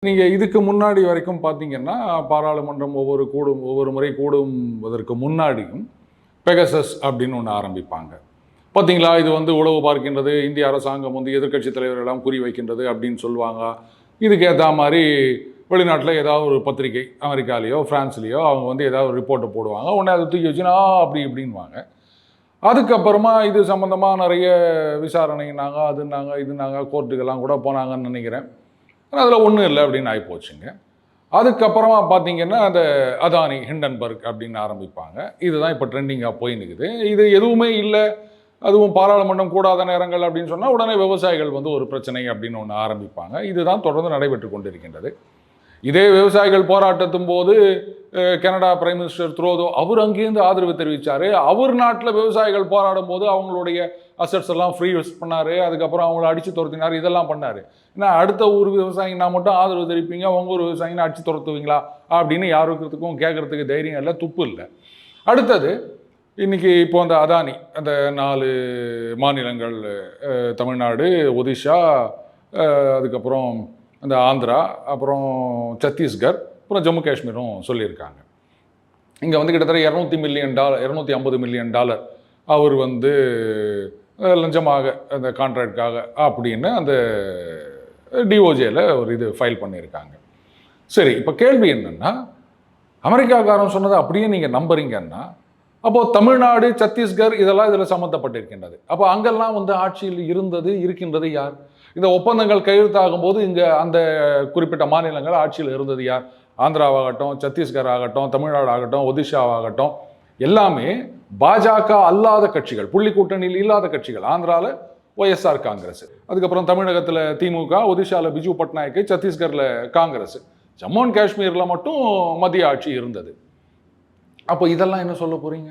நீங்கள் இதுக்கு முன்னாடி வரைக்கும் பார்த்தீங்கன்னா பாராளுமன்றம் ஒவ்வொரு முறை கூடுவதற்கு முன்னாடியும் பெகசஸ் அப்படின்னு ஒன்று ஆரம்பிப்பாங்க. பார்த்தீங்களா, இது வந்து உளவு பார்க்கின்றது, இந்திய அரசாங்கம் வந்து எதிர்க்கட்சி தலைவர்களெல்லாம் குறி வைக்கின்றது அப்படின்னு சொல்லுவாங்க. இதுக்கு ஏற்ற மாதிரி வெளிநாட்டில் ஏதாவது ஒரு பத்திரிகை அமெரிக்காலேயோ ஃப்ரான்ஸ்லேயோ அவங்க வந்து ஏதாவது ஒரு ரிப்போர்ட்டை போடுவாங்க. உடனே அதை தூக்கி வச்சுன்னா அப்படி இப்படின்வாங்க. அதுக்கப்புறமா இது சம்மந்தமாக நிறைய விசாரணைனாங்க, இதுனாங்க கோர்ட்டுக்கெல்லாம் கூட போனாங்கன்னு நினைக்கிறேன். அதில் ஒன்றும் இல்லை அப்படின்னு ஆகி போச்சுங்க. அதுக்கப்புறமா பார்த்தீங்கன்னா அந்த அதானி ஹிண்டன்பர்க் அப்படின்னு ஆரம்பிப்பாங்க. இதுதான் இப்போ ட்ரெண்டிங்காக போய் நிற்குது. இது எதுவுமே இல்லை, அதுவும் பாராளுமன்றம் கூடாத நேரங்கள் அப்படின்னு சொன்னால் உடனே விவசாயிகள் வந்து ஒரு பிரச்சனை அப்படின்னு ஒன்று ஆரம்பிப்பாங்க. இதுதான் தொடர்ந்து நடைபெற்று கொண்டிருக்கின்றது. இதே விவசாயிகள் போராட்டத்தும் போது கனடா பிரைம் மினிஸ்டர் த்ரோதோ அவர் அங்கேருந்து ஆதரவு தெரிவித்தார். அவர் நாட்டில் விவசாயிகள் போராடும் போது அவங்களுடைய அசட்ஸ் எல்லாம் ஃப்ரீ யூஸ் பண்ணார். அதுக்கப்புறம் அவங்கள அடித்து துரத்தினார், இதெல்லாம் பண்ணார். ஏன்னா அடுத்த ஊர் விவசாயினா மட்டும் ஆதரவு தெரிவிப்பீங்க, உங்கள் ஊர் விவசாயினா அடித்து துரத்துவீங்களா அப்படின்னு யாருக்கிறதுக்கும் கேட்குறதுக்கு தைரியம் இல்லை, துப்பு இல்லை. அடுத்தது இன்றைக்கி இப்போ அந்த அதானி அந்த 4 மாநிலங்கள் தமிழ்நாடு, ஒடிஷா, அதுக்கப்புறம் அந்த ஆந்திரா, அப்புறம் சத்தீஸ்கர், அப்புறம் ஜம்மு காஷ்மீரும் சொல்லியிருக்காங்க. இங்கே வந்து கிட்டத்தட்ட $250 மில்லியன் அவர் வந்து லஞ்சமாக அந்த கான்ட்ராக்டுக்காக அப்படின்னு அந்த டிஓஜேயில் ஒரு இது ஃபைல் பண்ணியிருக்காங்க. சரி, இப்போ கேள்வி என்னென்னா, அமெரிக்காக்காரன் சொன்னதை அப்படியே நீங்கள் நம்புறீங்கன்னா அப்போது தமிழ்நாடு, சத்தீஸ்கர் இதெல்லாம் இதில் சம்மந்தப்பட்டிருக்கின்றது. அப்போ அங்கெல்லாம் வந்து ஆட்சியில் இருக்கின்றது யார்? இந்த ஒப்பந்தங்கள் கையெழுத்தாகும் போது இங்கே அந்த குறிப்பிட்ட மாநிலங்கள் ஆட்சியில் இருந்தது யார்? ஆந்திராவாகட்டும், சத்தீஸ்கர் ஆகட்டும், தமிழ்நாடு ஆகட்டும், ஒடிஷாவாகட்டும், எல்லாமே பாஜக அல்லாத கட்சிகள், புள்ளி கூட்டணியில் இல்லாத கட்சிகள். ஆந்திராவில் ஒய்எஸ்ஆர் காங்கிரஸ், அதுக்கப்புறம் தமிழகத்தில் திமுக, ஒடிஷாவில் பிஜு பட்நாயக், சத்தீஸ்கரில் காங்கிரஸ், ஜம்மு அண்ட் காஷ்மீரில் மட்டும் மத்திய ஆட்சி இருந்தது. அப்போ இதெல்லாம் என்ன சொல்ல போகிறீங்க?